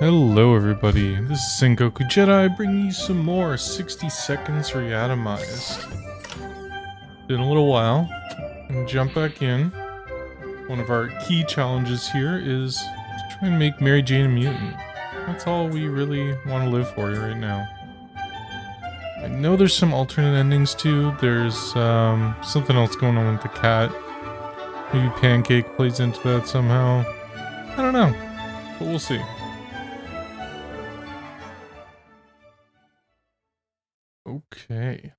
Hello everybody, this is Sengoku Jedi bringing you some more 60 seconds Reatomized. Been a little while, and jump back in. One of our key challenges here is to try and make Mary Jane a mutant. That's all we really want to live for right now. I know there's some alternate endings too. There's something else going on with the cat. Maybe Pancake plays into that somehow. I don't know, but we'll see. Okay.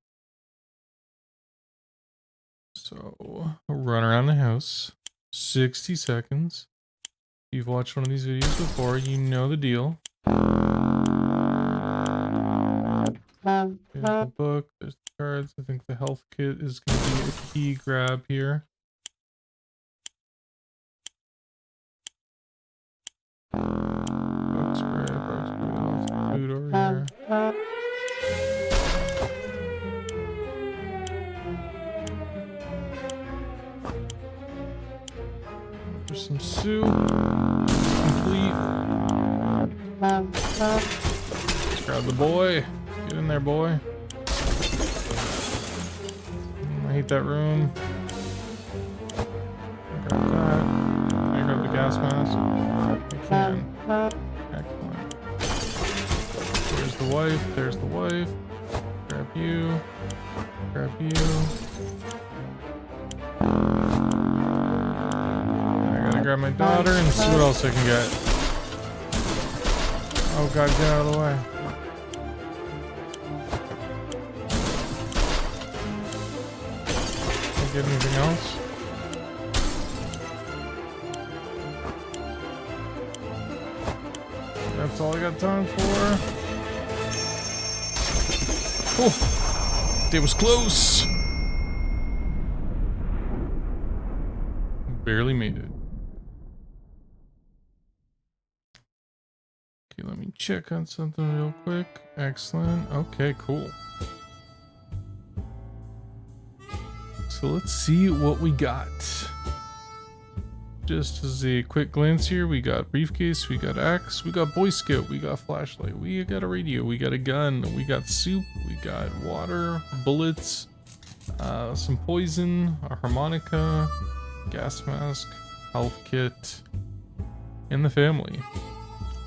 So, run around the house. 60 seconds. If you've watched one of these videos before, you know the deal. There's the book, there's the cards. I think the health kit is going to be a key grab here. Bug spray, lots of food over here. There's some soup. Complete. Let's grab the boy. Get in there, boy. I hate that room. Grab that. Can I grab the gas mask? I can. Excellent. There's the wife. There's the wife. Grab you. Grab you. Grab my daughter and see what else I can get. Oh god, get out of the way. Can't get anything else? That's all I got time for. Oh, it was close. Barely made it. Okay, let me check on something real quick. Excellent. Okay, cool. So let's see what we got. Just as a quick glance here, we got briefcase, we got axe, we got Boy Scout, we got flashlight, we got a radio, we got a gun, we got soup, we got water, bullets, some poison, a harmonica, gas mask, health kit, and the family.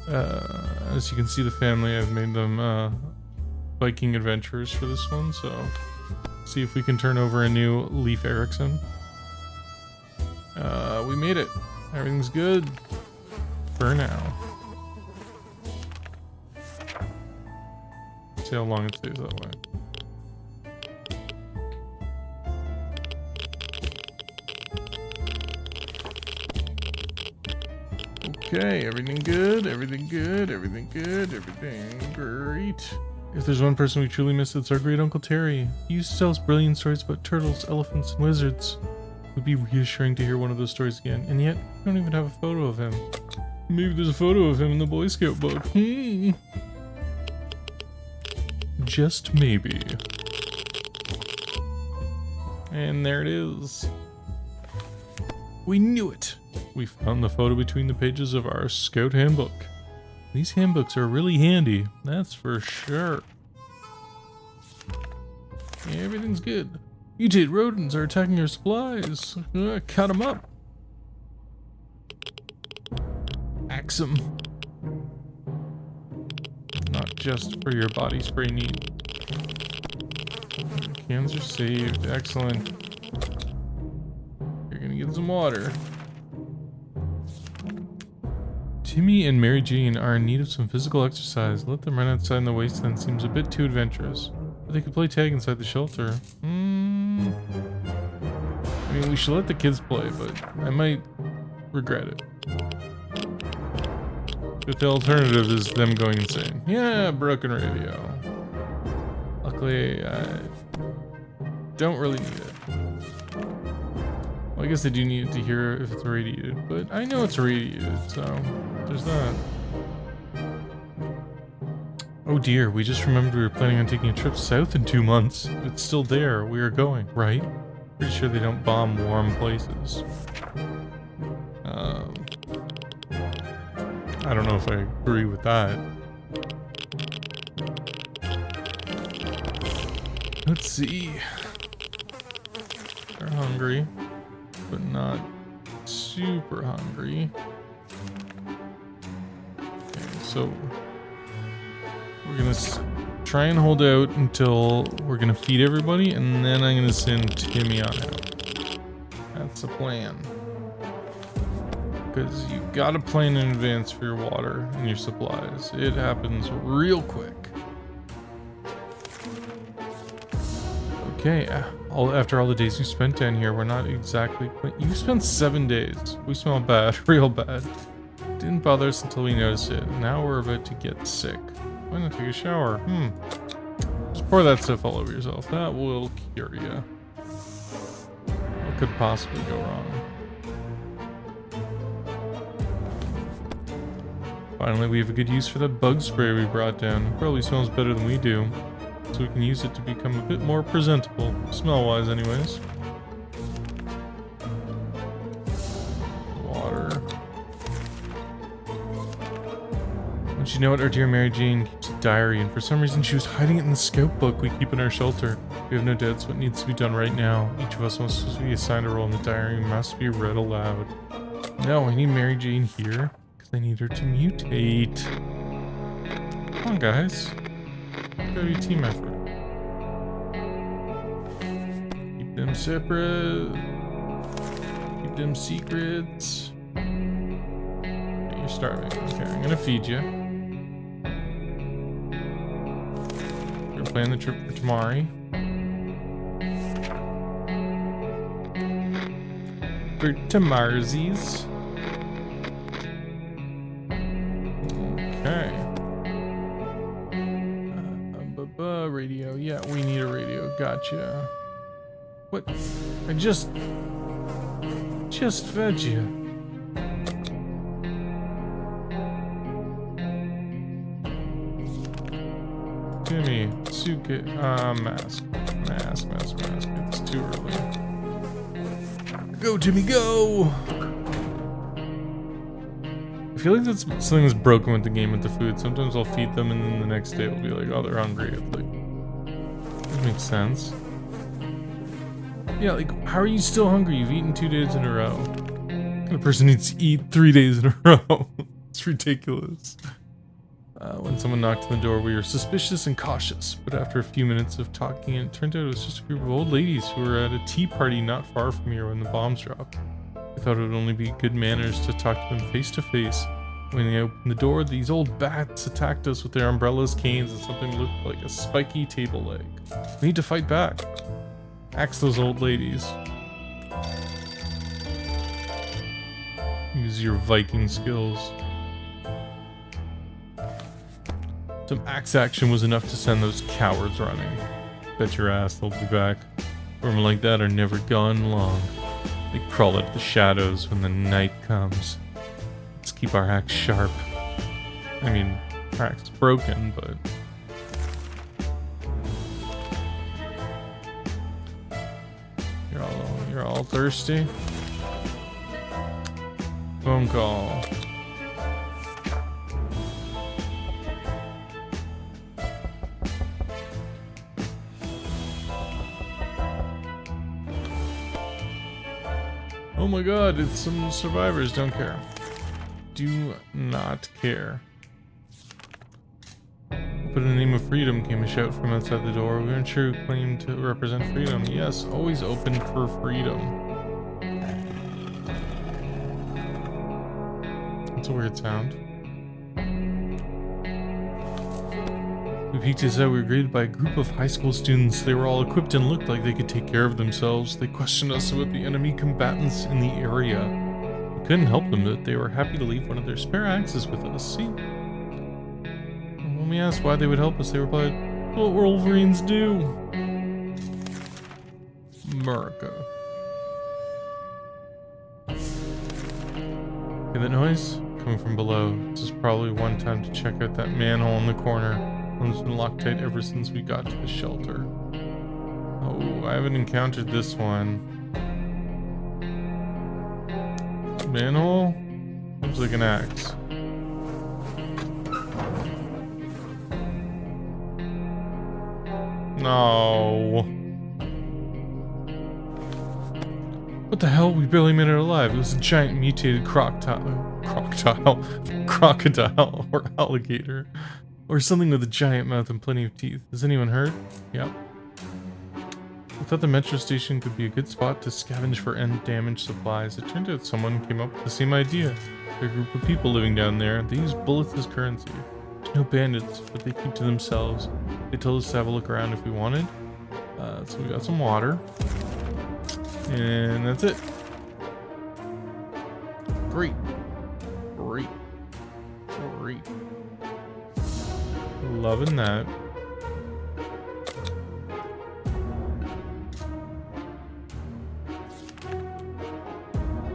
As you can see, the family, I've made them Viking adventurers for this one, so see if we can turn over a new Leif Erikson. We made it. Everything's good for now. See how long it stays that way. Okay, everything good, everything good, everything good, everything great. If there's one person we truly miss, it's our great Uncle Terry. He used to tell us brilliant stories about turtles, elephants, and wizards. It would be reassuring to hear one of those stories again, and yet we don't even have a photo of him. Maybe there's a photo of him in the Boy Scout book. Just maybe. And there it is. We knew it! We found the photo between the pages of our Scout handbook. These handbooks are really handy, that's for sure. Everything's good. Mutate rodents are attacking our supplies. Cut them up. Axe them. Not just for your body spray need. Cans are saved. Excellent. You're gonna get some water. Timmy and Mary Jane are in need of some physical exercise. Let them run outside in the wasteland seems a bit too adventurous. But they could play tag inside the shelter. I mean, we should let the kids play, but I might regret it. But the alternative is them going insane. Yeah, broken radio. Luckily, I don't really need it. Well, I guess I do need it to hear if it's radiated, but I know it's radiated, so there's that. Oh dear, we just remembered we were planning on taking a trip south in 2 months. It's still there, we are going, right? Pretty sure they don't bomb warm places. I don't know if I agree with that. Let's see. They're hungry, but not super hungry. Okay, so we're gonna try and hold out until we're gonna feed everybody, and then I'm gonna send Timmy on out. That's the plan. Because you gotta plan in advance for your water and your supplies. It happens real quick. Okay, after all the days you spent down here, we're not exactly clean. You spent 7 days. We smell bad, real bad. Didn't bother us until we noticed it. Now we're about to get sick. Why not take a shower? Just pour that stuff all over yourself. That will cure you. What could possibly go wrong? Finally, we have a good use for that bug spray we brought down. It probably smells better than we do. So we can use it to become a bit more presentable. Smell-wise, anyways. Water. Don't you know what? Our dear Mary Jane keeps a diary, and for some reason she was hiding it in the scout book we keep in our shelter. We have no doubts what needs to be done right now. Each of us must be assigned a role in the diary and must be read aloud. No, I need Mary Jane here. I need her to mutate. Come on, guys. Gotta be a team effort. Keep them separate. Keep them secrets. Okay, you're starving. Okay, I'm gonna feed you. We're planning the trip for Tamari. For Tamarzies. Okay. Radio. Yeah, we need a radio. Gotcha. What? I just fed you. Timmy, Suke, mask. It's too early. Go, Timmy, go! I feel like that's something that's broken with the game with the food. Sometimes I'll feed them and then the next day it'll be like, oh, they're hungry. It's like, that makes sense. Yeah, like, how are you still hungry? You've eaten 2 days in a row. What kind of person needs to eat 3 days in a row? It's ridiculous. When someone knocked on the door, we were suspicious and cautious. But after a few minutes of talking, it turned out it was just a group of old ladies who were at a tea party not far from here when the bombs dropped. I thought it would only be good manners to talk to them face to face. When they opened the door, these old bats attacked us with their umbrellas, canes, and something that looked like a spiky table leg. We need to fight back. Axe those old ladies. Use your Viking skills. Some axe action was enough to send those cowards running. Bet your ass they'll be back. Women like that are never gone long. They crawl out of the shadows when the night comes. Let's keep our axe sharp. I mean, our axe is broken, but... You're all thirsty? Phone call. Oh my god, it's some survivors. Don't care. Do not care. But in the name of freedom came a shout from outside the door. We weren't sure who claimed to represent freedom. Yes, always open for freedom. That's a weird sound. We peeked us out. We were greeted by a group of high school students. They were all equipped and looked like they could take care of themselves. They questioned us about the enemy combatants in the area. We couldn't help them, but they were happy to leave one of their spare axes with us. See? When we asked why they would help us, they replied, "What Wolverines do." America. Hear that noise? Coming from below. This is probably one time to check out that manhole in the corner. One's been locked tight ever since we got to the shelter. Oh, I haven't encountered this one. Manhole? Looks like an axe. No. What the hell? We barely made it alive. It was a giant mutated crocodile, or alligator. Or something with a giant mouth and plenty of teeth. Has anyone heard? Yep. I thought the metro station could be a good spot to scavenge for end-damaged supplies. It turned out someone came up with the same idea. There are a group of people living down there. They use bullets as currency. There's no bandits, but they keep to themselves. They told us to have a look around if we wanted. So we got some water. And that's it. Great. Great. Great. Loving that.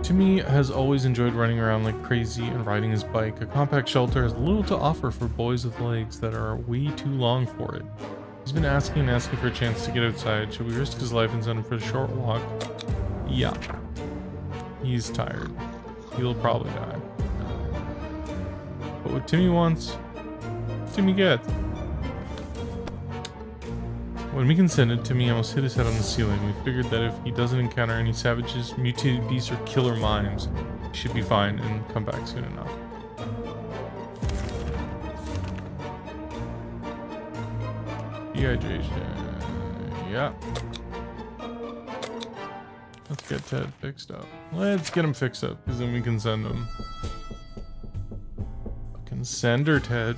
Timmy has always enjoyed running around like crazy and riding his bike. A compact shelter has little to offer for boys with legs that are way too long for it. He's been asking and asking for a chance to get outside. Should we risk his life and send him for a short walk? Yeah. He's tired. He'll probably die. But what Timmy wants, Timmy gets. When we consented, Timmy almost hit his head on the ceiling. We figured that if he doesn't encounter any savages, mutated beasts, or killer mimes, he should be fine and come back soon enough. Dehydration. Yeah. Let's get Ted fixed up. Let's get him fixed up, because then we can send him. Fucking send her, Ted.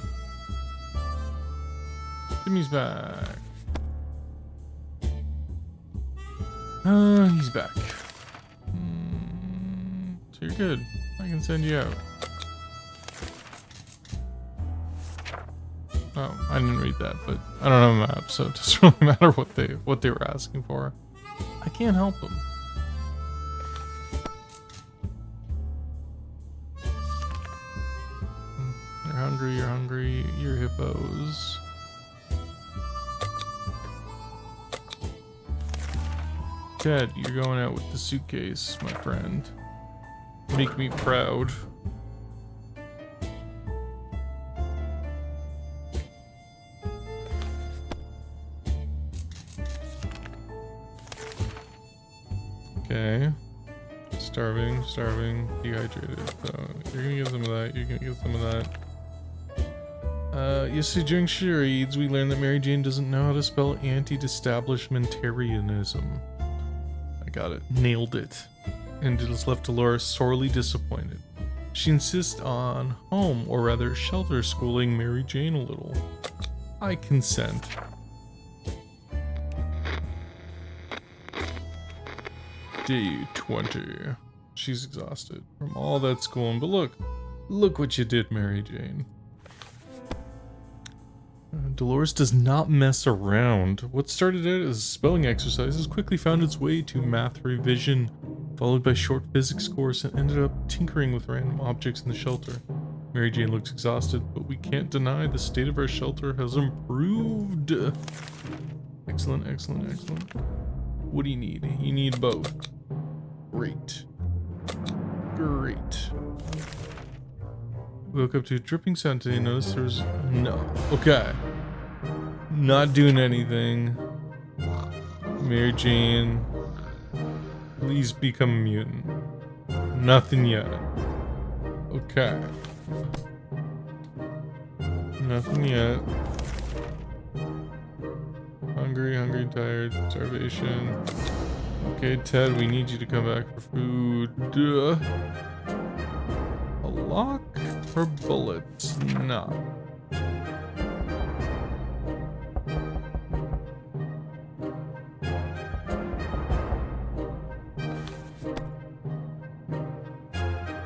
Timmy's back. He's back. So you're good. I can send you out. Oh, I didn't read that, but I don't have a map, so it doesn't really matter what they were asking for. I can't help them. You're hungry, you're hungry, you're hippos. Ted, you're going out with the suitcase, my friend. Make me proud. Okay. Starving, dehydrated. So you're gonna get some of that, you're gonna get some of that. Yesterday during charades, we learned that Mary Jane doesn't know how to spell anti-establishmentarianism. I got it. Nailed it. And it has left Laura sorely disappointed. She insists on home, or rather shelter schooling Mary Jane a little. I consent. Day 20. She's exhausted from all that schooling, but look what you did, Mary Jane. Dolores does not mess around. What started out as spelling exercises quickly found its way to math revision, followed by short physics course, and ended up tinkering with random objects in the shelter. Mary Jane looks exhausted, but we can't deny the state of our shelter has improved. Excellent, excellent, excellent. What do you need? You need both. Great. Great. We woke up to a dripping sound today and noticed there was no. Okay. Not doing anything. Mary Jane. Please become a mutant. Nothing yet. Okay. Nothing yet. Hungry, tired, starvation. Okay, Ted, we need you to come back for food. A lock or bullets? No.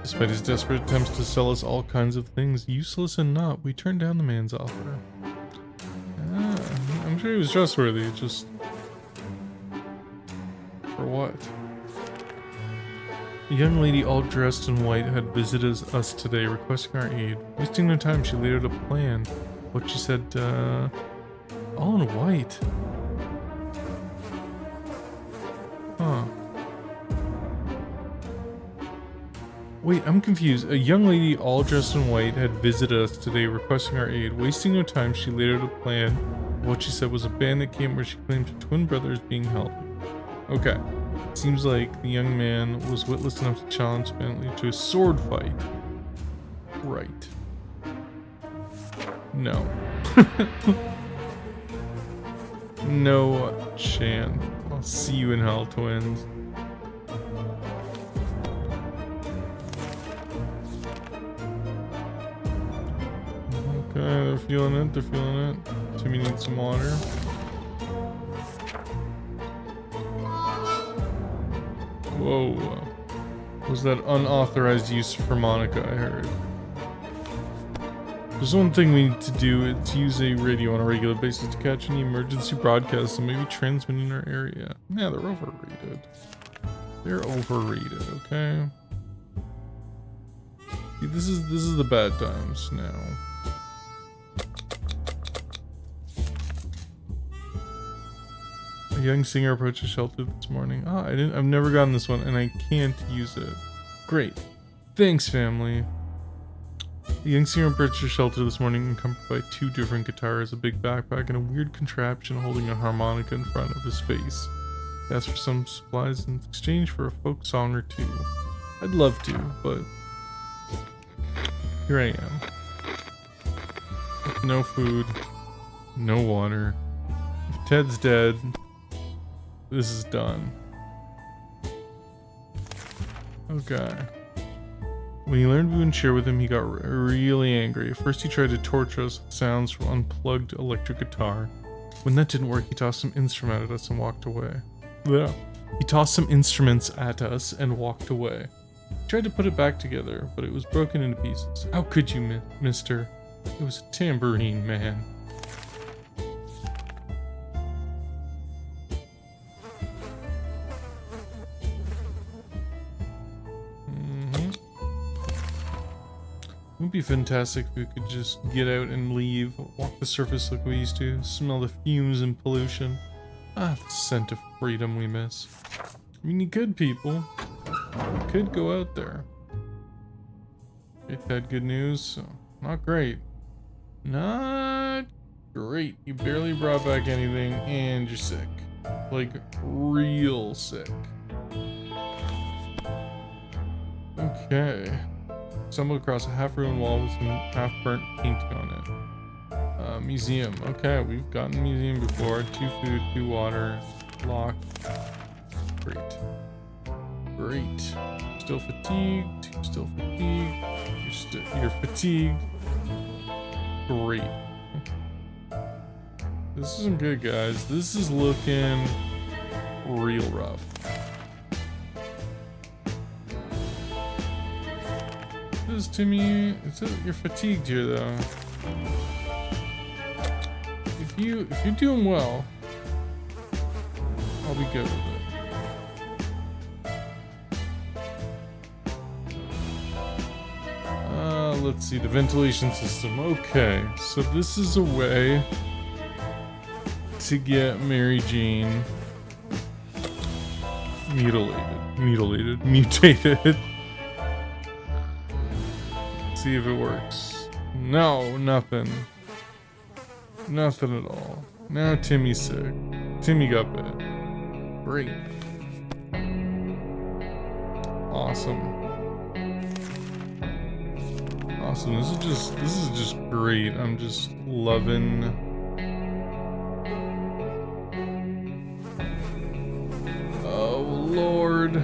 Despite his desperate attempts to sell us all kinds of things, useless and not, we turned down the man's offer. I'm sure he was trustworthy, just... for what? A young lady all dressed in white had visited us today, requesting our aid. Wasting no time, she laid out a plan. What she said, all in white. Huh. Wait, I'm confused. A young lady all dressed in white had visited us today, requesting our aid. Wasting no time, she laid out a plan. What she said was a bandit camp where she claimed her twin brother is being held. Okay. Seems like the young man was witless enough to challenge Bentley to a sword fight. Right. No. No chance. I'll see you in hell, twins. Okay, they're feeling it, they're feeling it. Timmy needs some water. Whoa. Was that unauthorized use of harmonica, I heard? There's one thing we need to do, it's use a radio on a regular basis to catch any emergency broadcasts that may be transmitting in our area. Yeah, they're overrated. They're overrated, okay? See, this is the bad times now. A young singer approached the shelter this morning. Oh, I've never gotten this one and I can't use it. Great. Thanks, family. The young singer approached the shelter this morning encumbered by 2 different guitars, a big backpack, and a weird contraption holding a harmonica in front of his face. He asked for some supplies in exchange for a folk song or 2. I'd love to, but here I am. With no food, no water. If Ted's dead, this is done. Okay. When he learned we wouldn't share with him, he got really angry. First, he tried to torture us with sounds from unplugged electric guitar. When that didn't work, he tossed some instrument at us and walked away. Yeah. He tossed some instruments at us and walked away. He tried to put it back together, but it was broken into pieces. How could you, mister? It was a tambourine, man. It would be fantastic if we could just get out and leave, walk the surface like we used to, smell the fumes and pollution. Ah, the scent of freedom we miss. I mean, you could, people. You could go out there. Ain't that good news? So, not great. Not great. You barely brought back anything, and you're sick. Like, real sick. Okay. Stumbled across a half-ruined wall with some half-burnt painting on it. Museum. Okay, we've gotten museum before. 2 food, 2 water. Locked. Great. Great. Still fatigued. Still fatigued. You're fatigued. Great. This isn't good, guys. This is looking real rough. This Timmy, it says you're fatigued here though. If you're doing well, I'll be good with it. Let's see, the ventilation system. Okay, so this is a way to get Mary Jane mutated. See if it works. No, nothing. Nothing at all. Now Timmy's sick. Timmy got bit. Great. Awesome. Awesome. This is just great. I'm just loving. Oh Lord.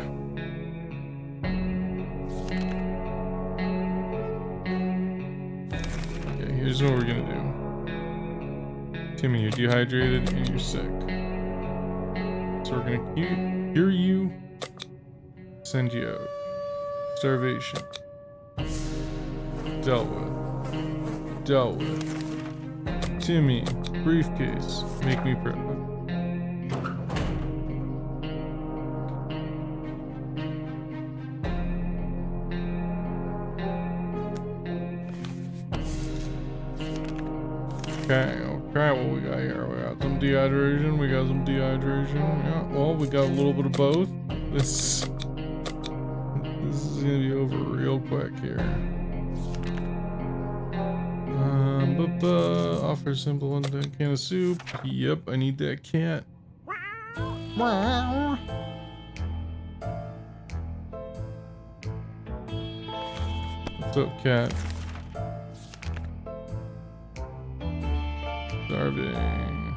Here's what we're gonna do. Timmy, you're dehydrated and you're sick. So we're gonna cure you, send you out. Starvation. Dealt with. Timmy, briefcase, make me proud. Okay, what we got here? We got some dehydration, yeah, well, we got a little bit of both. This is gonna be over real quick here. Offer simple one can of soup. Yep, I need that cat. What's up, cat? Starving.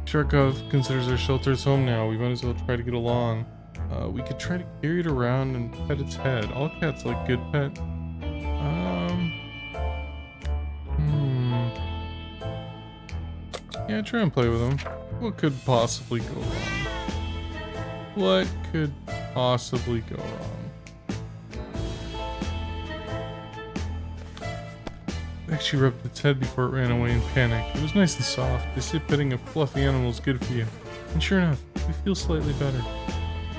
Sharkov considers our shelter its home now. We might as well try to get along. We could try to carry it around and pet its head. All cats like good pet. Yeah, try and play with him. What could possibly go wrong? What could possibly go wrong? Actually rubbed its head before it ran away in panic. It was nice and soft. They say petting a fluffy animal is good for you. And sure enough, we feel slightly better.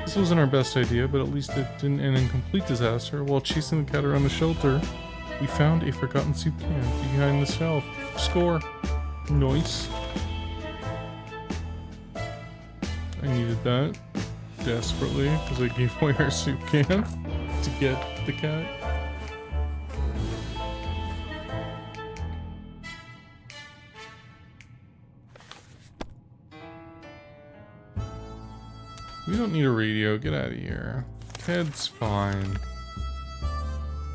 This wasn't our best idea, but at least it didn't end in complete disaster. While chasing the cat around the shelter, we found a forgotten soup can behind the shelf. Score. Nice. I needed that desperately because I gave away our soup can to get the cat. We don't need a radio. Get out of here. Ted's fine.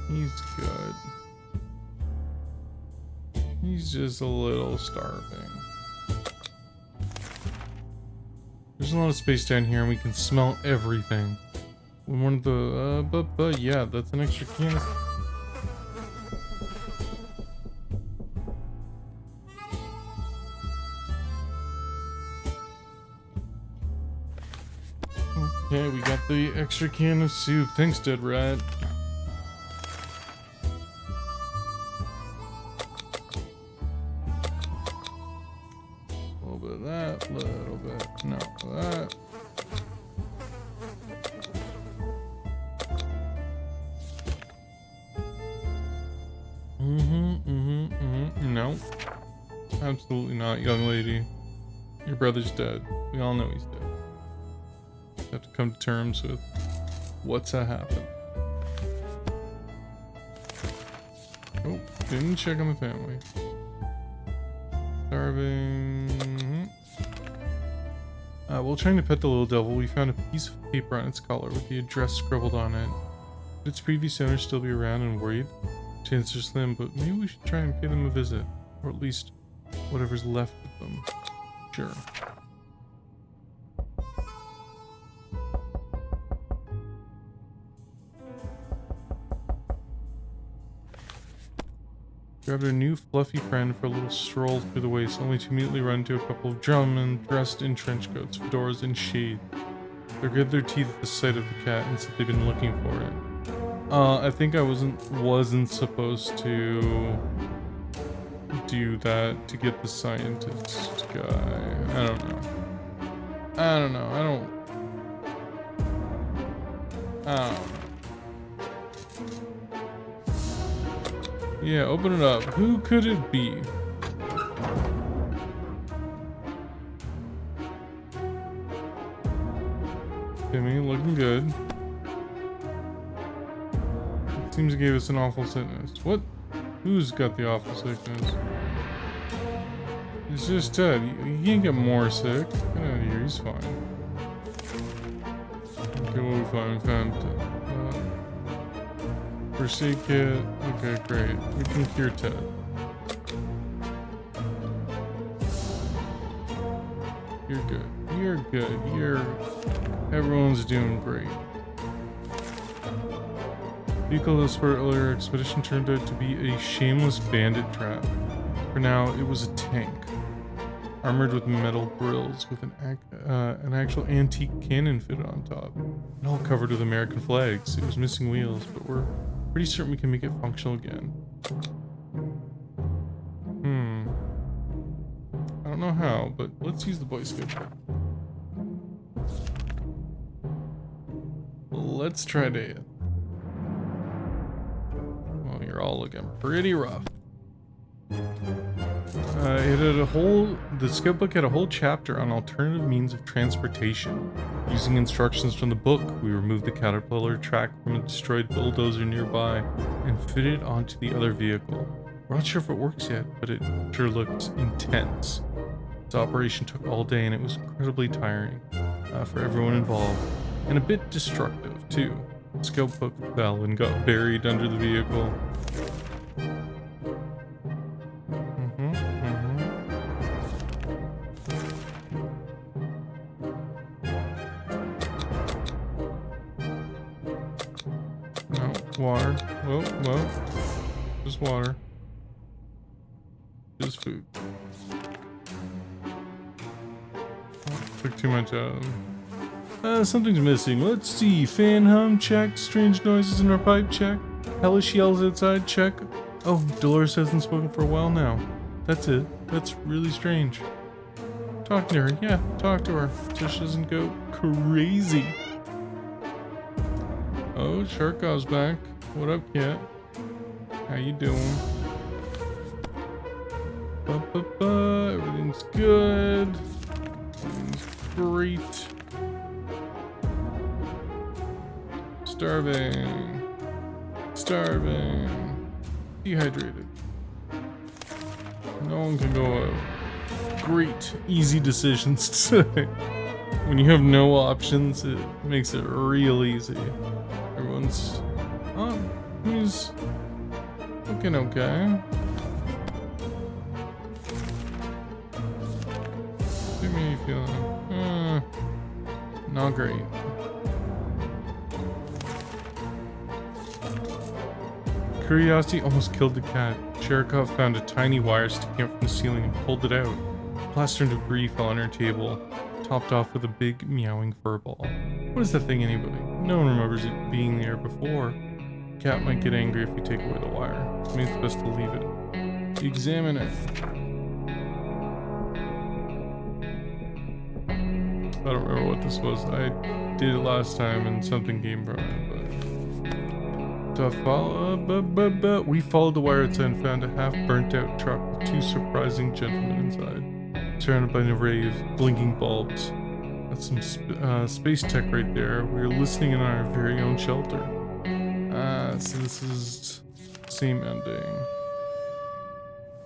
He's good. He's just a little starving. There's a lot of space down here and we can smell everything. When one of the, but yeah, that's an extra can. Okay, we got the extra can of soup. Thanks, Dead Rat. A little bit of that, a little bit, no, that. No. Absolutely not, young lady. Your brother's dead. We all know he's dead. Have to come to terms with what's happened. Oh, didn't check on the family. Starving. While trying to pet the little devil, we found a piece of paper on its collar with the address scribbled on it. Would its previous owner still be around and worried? Chances are slim, but maybe we should try and pay them a visit. Or at least whatever's left of them. Sure. Grabbed a new fluffy friend for a little stroll through the waste, only to immediately run into a couple of drummen dressed in trench coats, fedoras, and shade. They gritted their teeth at the sight of the cat and said they'd been looking for it. I think I wasn't supposed to do that to get the scientist guy. I don't know. Yeah, open it up. Who could it be? Timmy, looking good. It seems it gave us an awful sickness. What? Who's got the awful sickness? It's just Ted. He can't get more sick. Get out of here. He's fine. Okay, what we found? First aid kit. Okay, great. We can cure Ted. You're good. You're good. Everyone's doing great. Vehicle that spurred earlier expedition turned out to be a shameless bandit trap. For now, it was a tank. Armored with metal grills with an actual antique cannon fitted on top. And all covered with American flags. It was missing wheels, but we're pretty certain we can make it functional again. I don't know how, but let's use the Boy Scout. Let's try to. Well, you're all looking pretty rough. The scout book had a whole chapter on alternative means of transportation. Using instructions from the book, we removed the caterpillar track from a destroyed bulldozer nearby and fitted it onto the other vehicle. We're not sure if it works yet, but it sure looks intense. This operation took all day and it was incredibly tiring for everyone involved, and a bit destructive too. The scout book fell and got buried under the vehicle. No, water. Whoa. Just water. Just food. Took too much out of them. Something's missing. Let's see. Fan hum, check. Strange noises in our pipe, check. Hellish yells outside, check. Oh, Dolores hasn't spoken for a while now. That's it. That's really strange. Talk to her. Yeah, talk to her. So she doesn't go crazy. Oh, Sharkov's back. What up, cat? How you doing? Everything's good. Everything's great. Starving. Dehydrated. No one can go out. Great. Easy decisions today. When you have no options, it makes it real easy. Everyone's... Oh, he's looking okay. Give me a feeling. Not great. Curiosity almost killed the cat. Sharkov found a tiny wire sticking up from the ceiling and pulled it out. Plaster and debris fell on her table, topped off with a big meowing furball. What is that thing anyway? No one remembers it being there before. The cat might get angry if we take away the wire. Maybe it's best to leave it. Examine it. I don't remember what this was. I did it last time and something came from it, but... We followed the wire outside and found a half-burnt-out truck with two surprising gentlemen inside, surrounded by an array of blinking bulbs. That's some space tech right there. We were listening in on our very own shelter. So this is the same ending.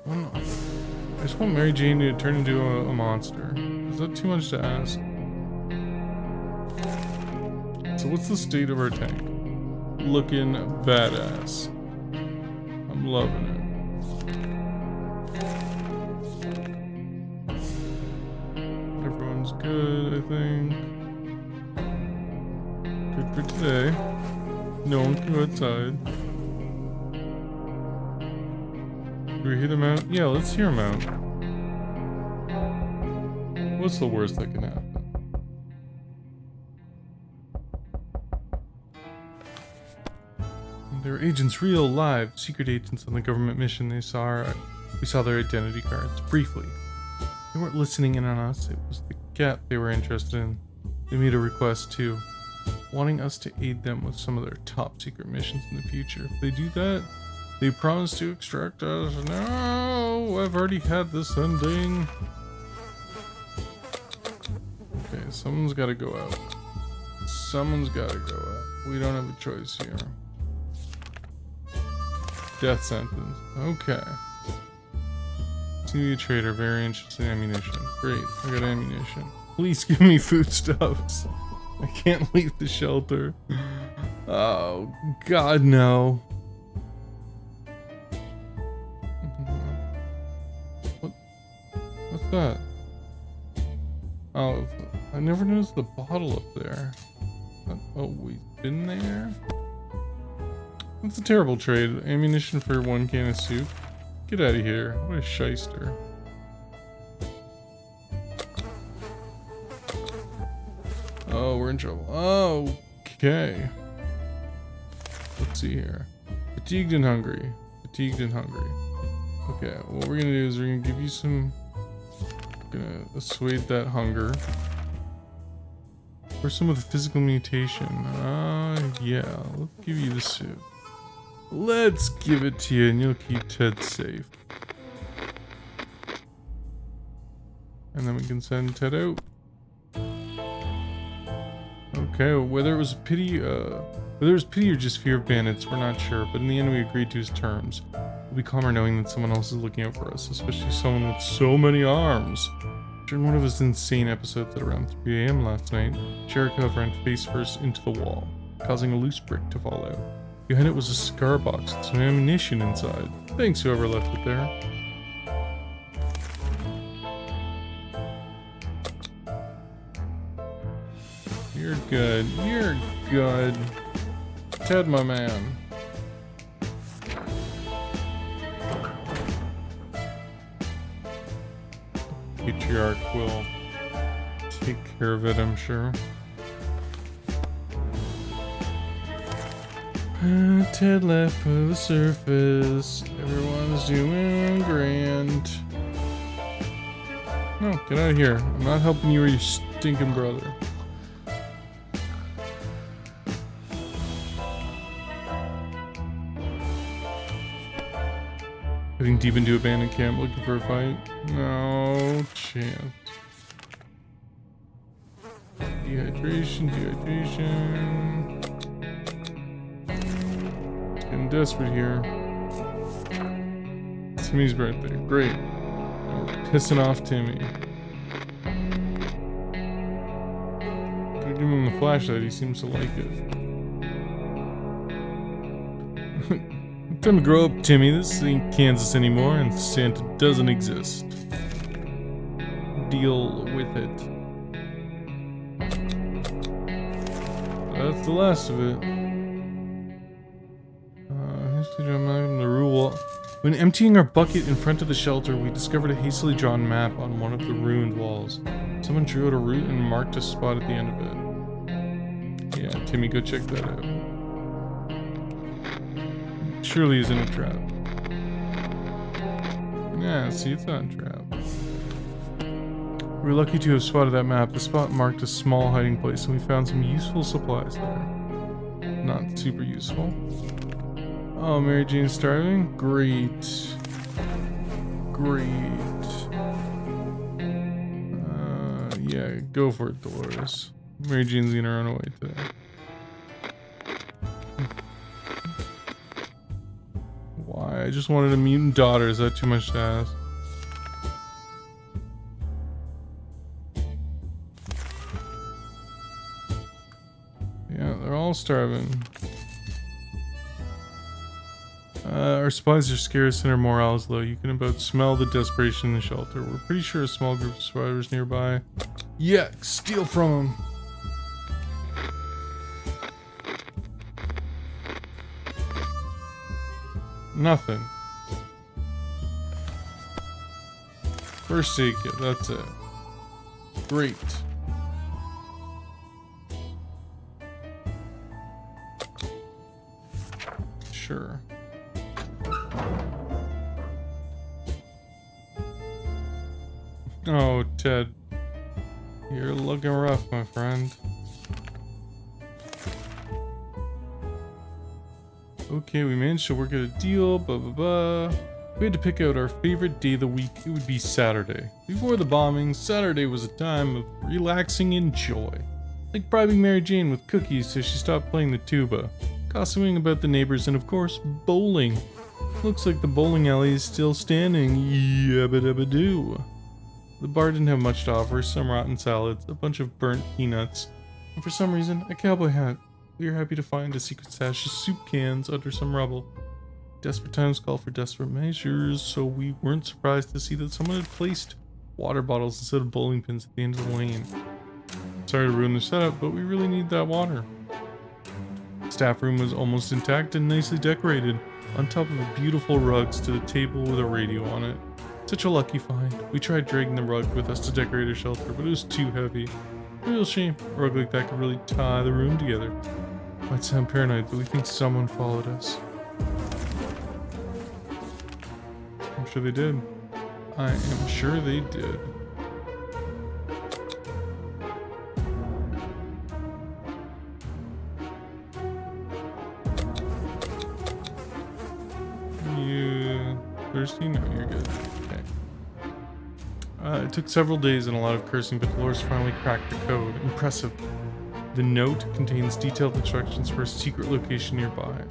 I just want Mary Jane to turn into a monster. Is that too much to ask? So what's the state of our tank? Looking badass. I'm loving it. Everyone's good, I think. Good for today. No one can go outside. Do we hear them out? Yeah, let's hear them out. What's the worst that can happen? They were agents, real, live, secret agents on the government mission. We saw their identity cards, briefly. They weren't listening in on us, it was the cat they were interested in. They made a request too, wanting us to aid them with some of their top secret missions in the future. If they do that, they promise to extract us. No, I've already had this ending. Okay, someone's gotta go out. Someone's gotta go out. We don't have a choice here. Death sentence. Okay. See a trader, very interested in ammunition. Great, I got ammunition. Please give me foodstuffs. I can't leave the shelter. Oh, God, no. What's that? Oh, I never noticed the bottle up there. Oh, we've been there? That's a terrible trade. Ammunition for 1 can of soup. Get out of here. What a shyster. Oh, we're in trouble. Oh, okay. Let's see here. Fatigued and hungry. Fatigued and hungry. Okay, what we're gonna do is we're gonna give you some... Gonna assuage that hunger. Or some of the physical mutation. Yeah, let's give you the soup. Let's give it to you and you'll keep Ted safe. And then we can send Ted out. Okay, whether it was pity or just fear of bandits, we're not sure, but in the end we agreed to his terms. We'll be calmer knowing that someone else is looking out for us, especially someone with so many arms. During one of his insane episodes at around 3 AM last night, Jericho ran face first into the wall, causing a loose brick to fall out. Behind it was a cigar box with some ammunition inside. Thanks whoever left it there. You're good. You're good. Ted, my man. Patriarch will take care of it, I'm sure. Ted left for the surface. Everyone's doing grand. No, get out of here. I'm not helping you or your stinking brother. Heading deep into abandoned camp looking for a fight? No chance. Dehydration. It's getting desperate here. Timmy's birthday. Great. We're pissing off Timmy. Could give him the flashlight, he seems to like it. Time to grow up, Timmy. This ain't Kansas anymore, and Santa doesn't exist. Deal with it. That's the last of it. The rule. When emptying our bucket in front of the shelter, we discovered a hastily drawn map on one of the ruined walls. Someone drew out a route and marked a spot at the end of it. Yeah, Timmy, go check that out. Surely isn't a trap. Yeah, see, it's not a trap. We were lucky to have spotted that map. The spot marked a small hiding place, and we found some useful supplies there. Not super useful. Oh, Mary Jane's starving? Great. Great. Yeah, go for it, Dolores. Mary Jane's gonna run away today. Why? I just wanted a mutant daughter. Is that too much to ask? Yeah, they're all starving. Our supplies are scarce and our morale is low. You can about smell the desperation in the shelter. We're pretty sure a small group of survivors nearby. Yeah, steal from them. Nothing. First aid kit, that's it. Great. Sure. Oh, Ted. You're looking rough, my friend. Okay, we managed to work out a deal, blah blah blah. We had to pick out our favorite day of the week. It would be Saturday. Before the bombing, Saturday was a time of relaxing and joy. Like bribing Mary Jane with cookies so she stopped playing the tuba, gossiping about the neighbors, and of course, bowling. Looks like the bowling alley is still standing. Yabba dabba doo. The bar didn't have much to offer, some rotten salads, a bunch of burnt peanuts, and for some reason, a cowboy hat. We were happy to find a secret stash of soup cans under some rubble. Desperate times call for desperate measures, so we weren't surprised to see that someone had placed water bottles instead of bowling pins at the end of the lane. Sorry to ruin the setup, but we really need that water. The staff room was almost intact and nicely decorated, on top of beautiful rugs to the table with a radio on it. Such a lucky find. We tried dragging the rug with us to decorate our shelter, but it was too heavy. A real shame. A rug like that could really tie the room together. Might sound paranoid, but we think someone followed us. I'm sure they did. I am sure they did. You thirsty? No, you're good. Okay. It took several days and a lot of cursing, but Dolores finally cracked the code. Impressive. The note contains detailed instructions for a secret location nearby.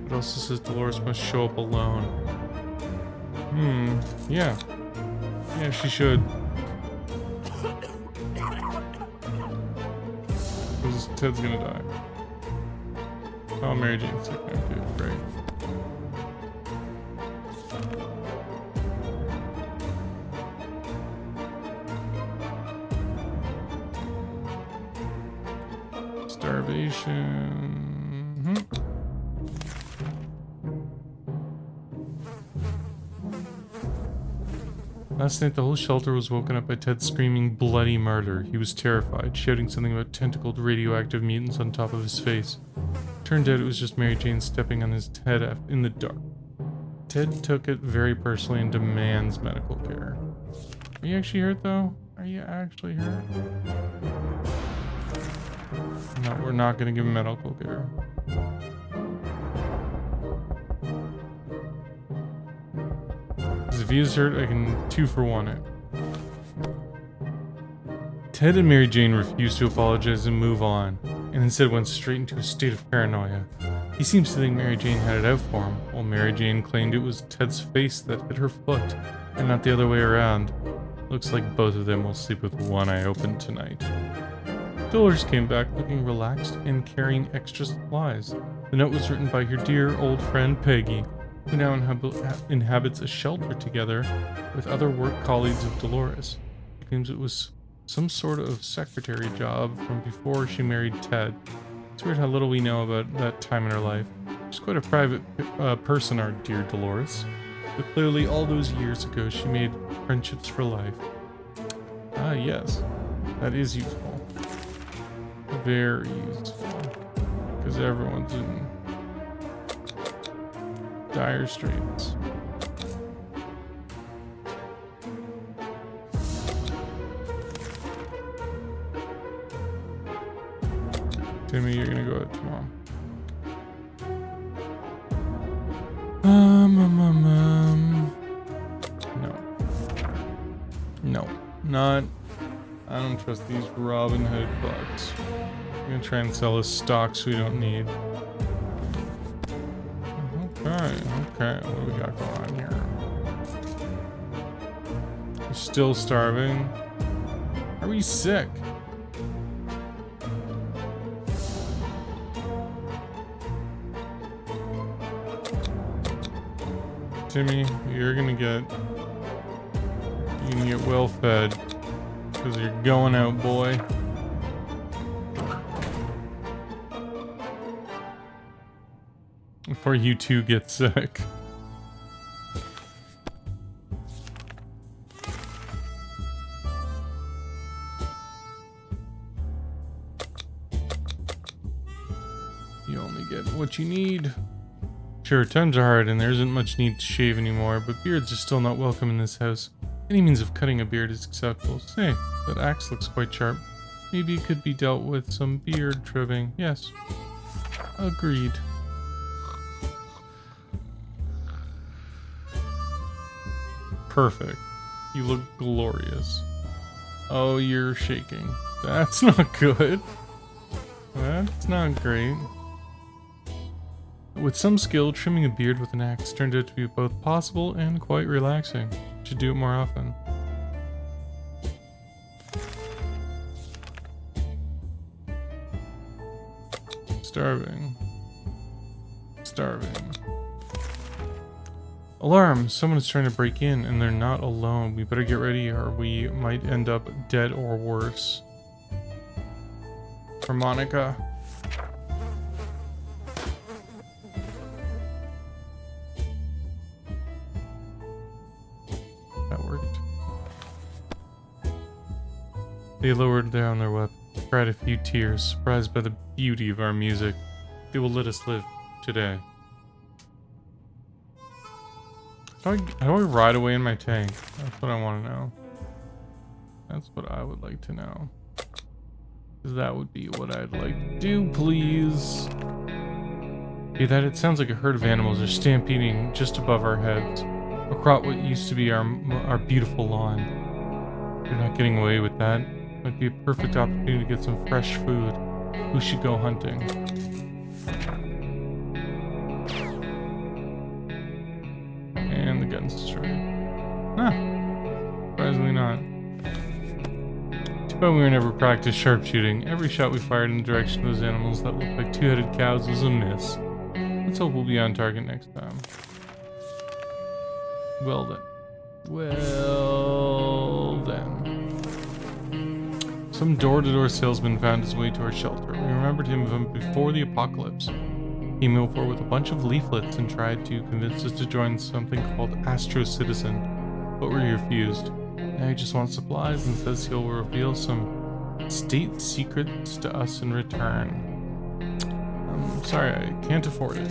It also says Dolores must show up alone. Yeah. Yeah, she should. Because Ted's gonna die. Oh, Mary Jane's sick now too. Great. Starvation. Last night, the whole shelter was woken up by Ted screaming bloody murder. He was terrified, shouting something about tentacled radioactive mutants on top of his face. Turned out it was just Mary Jane stepping on his head in the dark. Ted took it very personally and demands medical care. Are you actually hurt, though? Are you actually hurt? No, we're not going to give him medical care. If he is hurt, I can 2-for-1 it. Ted and Mary Jane refused to apologize and move on, and instead went straight into a state of paranoia. He seems to think Mary Jane had it out for him, while Mary Jane claimed it was Ted's face that hit her foot, and not the other way around. Looks like both of them will sleep with one eye open tonight. Dolores came back looking relaxed and carrying extra supplies. The note was written by her dear old friend Peggy, who now inhabits a shelter together with other work colleagues of Dolores. It claims it was some sort of secretary job from before she married Ted. It's weird how little we know about that time in her life. She's quite a private person, our dear Dolores. But clearly all those years ago she made friendships for life. Ah, yes. That is useful. Very useful. Because everyone's in dire straits. Timmy, you're gonna go out to Mom. No. Not. I don't trust these Robin Hood bucks. I'm gonna try and sell us stocks we don't need. Okay, what do we got going on here? We're still starving. Are we sick? Timmy, you're gonna get well fed because you're going out, boy. Before you two get sick. You only get what you need. Sure, times are hard and there isn't much need to shave anymore, but beards are still not welcome in this house. Any means of cutting a beard is acceptable. Say, that axe looks quite sharp. Maybe it could be dealt with some beard trimming. Yes. Agreed. Perfect. You look glorious. Oh, you're shaking. That's not good. That's not great. With some skill, trimming a beard with an axe turned out to be both possible and quite relaxing. Should do it more often. Starving. Alarm! Someone is trying to break in, and they're not alone. We better get ready, or we might end up dead or worse. Harmonica. That worked. They lowered down their weapon, cried a few tears, surprised by the beauty of our music. They will let us live today. How do I ride away in my tank? That's what I want to know. That's what I would like to know. Because that would be what I'd like to do, please. Hey, it sounds like a herd of animals are stampeding just above our heads, across what used to be our beautiful lawn. You're not getting away with that. Might be a perfect opportunity to get some fresh food. Who should go hunting? And the gun's destroyed. Huh. Surprisingly not. Too bad we were never practiced sharpshooting. Every shot we fired in the direction of those animals that looked like two-headed cows was a miss. Let's hope we'll be on target next time. Well then. Well then. Some door-to-door salesman found his way to our shelter. We remembered him from before the apocalypse. He moved forward with a bunch of leaflets and tried to convince us to join something called Astro Citizen, but we refused. Now he just wants supplies and says he'll reveal some state secrets to us in return. I'm sorry, I can't afford it.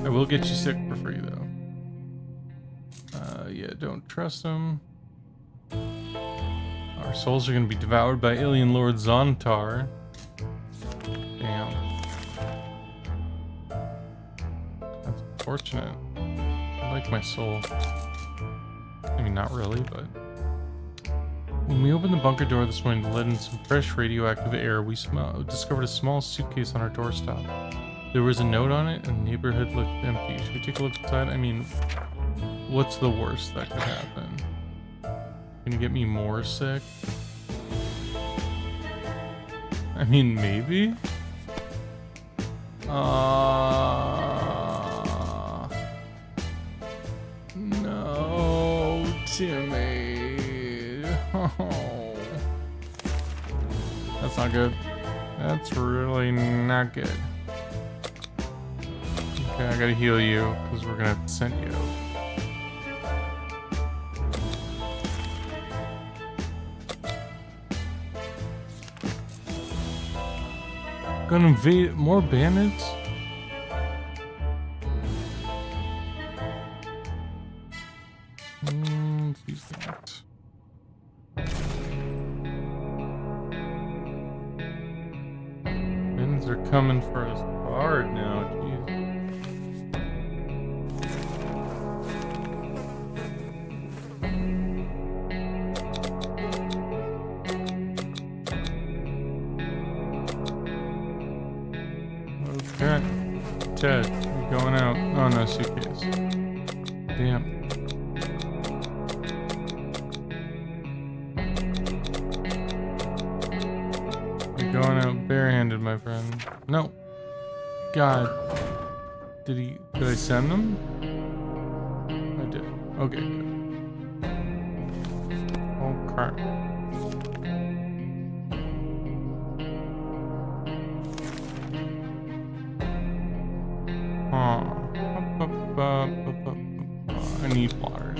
I will get you sick for free, though. Yeah, don't trust him. Our souls are going to be devoured by alien Lord Zontar. Damn. That's unfortunate. I like my soul. I mean, not really, but... When we opened the bunker door this morning to let in some fresh radioactive air, we discovered a small suitcase on our doorstep. There was a note on it, and the neighborhood looked empty. Should we take a look inside? I mean, what's the worst that could happen? Gonna get me more sick? I mean, maybe? No, Timmy. Oh. That's not good. That's really not good. Okay, I gotta heal you, because we're gonna have to send you. Gonna invade more bandits? Let's use that. Bandits are coming for us hard now, jeez. Okay. Ted, you're going out. Oh no, suitcase. Damn. You're going out barehanded, my friend. No. God. Did I send them? I did. Okay, good. Oh crap. I need water.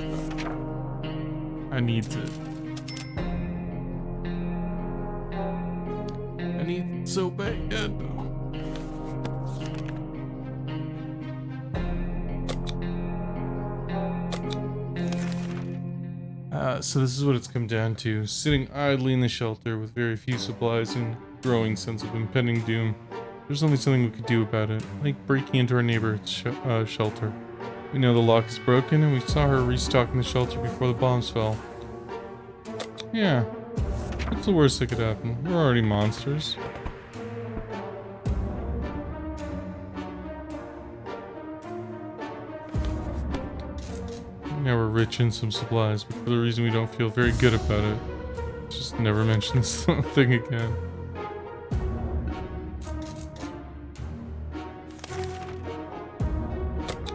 I need it. I need it so bad. So this is what it's come down to. Sitting idly in the shelter with very few supplies and growing sense of impending doom. There's only something we could do about it, like breaking into our neighbor's shelter. We know the lock is broken, and we saw her restocking the shelter before the bombs fell. Yeah, what's the worst that could happen? We're already monsters. Now we're rich in some supplies, but for the reason we don't feel very good about it. Just never mention this thing again.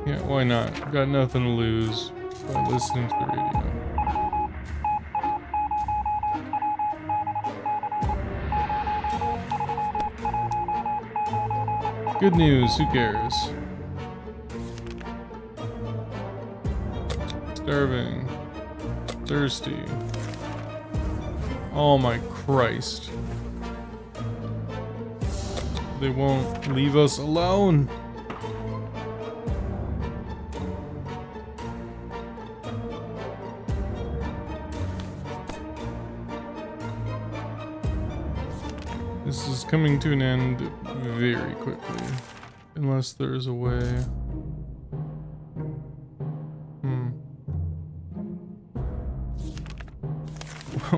Yeah, why not? Got nothing to lose by listening to the radio. Good news, who cares? Starving. Thirsty. Oh my Christ. They won't leave us alone. This is coming to an end very quickly. Unless there's a way.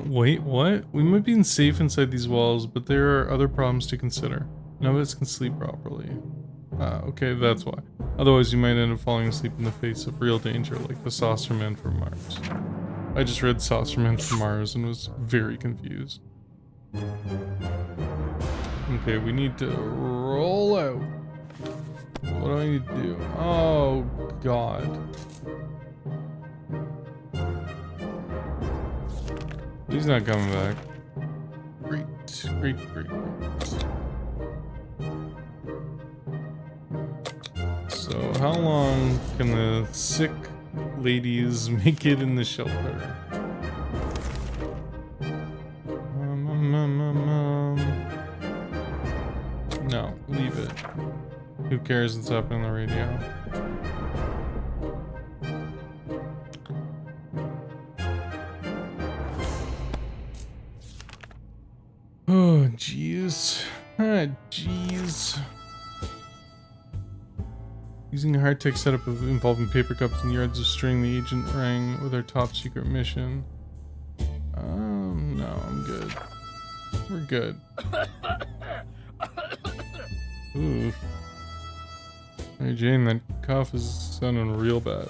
Wait, what? We might be safe inside these walls, but there are other problems to consider. None of us can sleep properly. Okay, that's why. Otherwise, you might end up falling asleep in the face of real danger, like the Saucer Man from Mars. I just read Saucer Man from Mars and was very confused. Okay, we need to roll out. What do I need to do? Oh, God. He's not coming back. Great, great, great, great. So, how long can the sick ladies make it in the shelter? No, leave it. Who cares what's happening on the radio? Oh, jeez. Ah, jeez. Using a high-tech setup involving paper cups and yards of string, the agent rang with our top-secret mission. No, I'm good. We're good. Ooh. Hey, Jane, that cough is sounding real bad.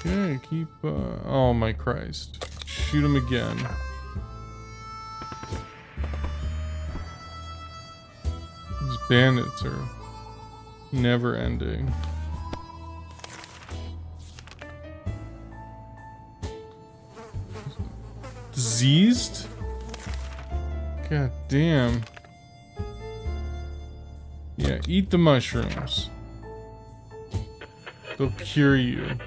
Okay, keep, oh my Christ. Shoot him again. These bandits are never ending. Diseased? God damn. Yeah, eat the mushrooms. They'll cure you.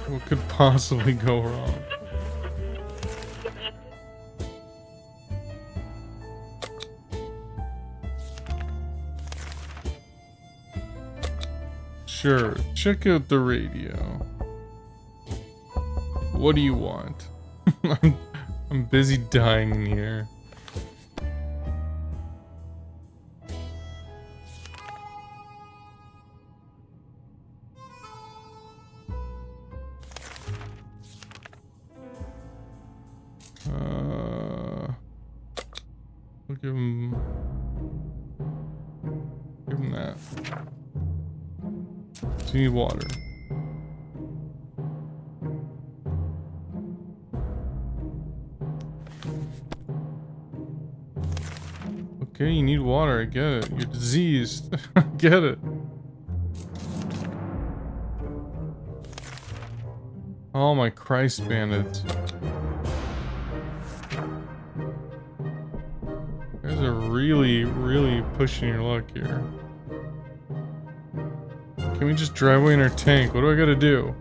What could possibly go wrong? Sure, check out the radio. What do you want? I'm busy dying in here. We'll give him that. So you need water. Okay, you need water, I get it. You're diseased. I get it. Oh my Christ, bandits. You guys are really, really pushing your luck here. Can we just drive away in our tank? What do I gotta do?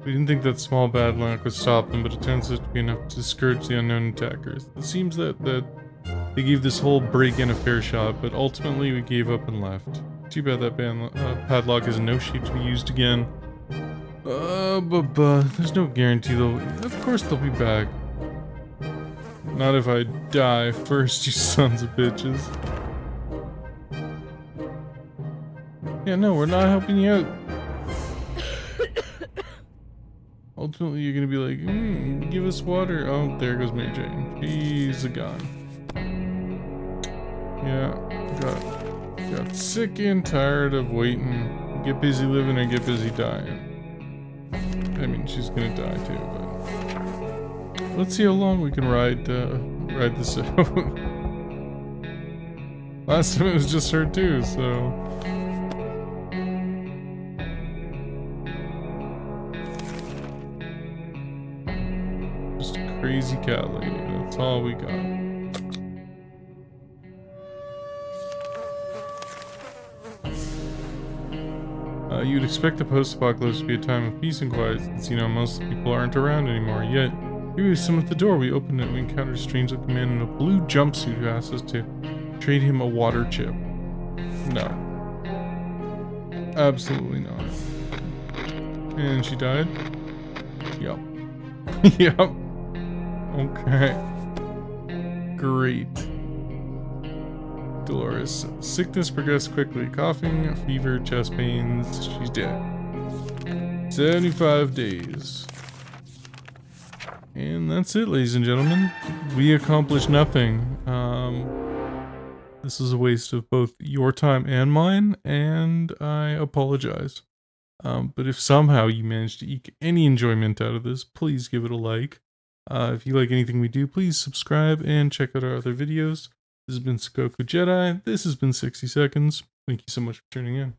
We didn't think that small bad luck would stop them, but it turns out to be enough to discourage the unknown attackers. It seems that they gave this whole break-in a fair shot, but ultimately we gave up and left. Too bad that padlock is in no shape to be used again. But there's no guarantee they'll... Of course they'll be back. Not if I die first, you sons of bitches. Yeah, no, we're not helping you out. Ultimately, you're gonna be like, give us water. Oh, there goes Mary Jane. She's gone. Yeah, got sick and tired of waiting. Get busy living and get busy dying. I mean, she's gonna die too, but let's see how long we can ride this out. Last time it was just her too, so. Just a crazy cat lady, that's all we got. You'd expect the post-apocalypse to be a time of peace and quiet, since, you know, most people aren't around anymore. Yet, here was someone at the door. We opened it and we encountered a strange-looking man in a blue jumpsuit who asked us to trade him a water chip. No. Absolutely not. And she died? Yep. Yep. Okay. Great. Dolores. Sickness progressed quickly. Coughing, fever, chest pains. She's dead. 75 days. And that's it, ladies and gentlemen. We accomplished nothing. This is a waste of both your time and mine, and I apologize. But if somehow you managed to eke any enjoyment out of this, please give it a like. If you like anything we do, please subscribe and check out our other videos. This has been Sengoku Jedi. This has been 60 Seconds. Thank you so much for tuning in.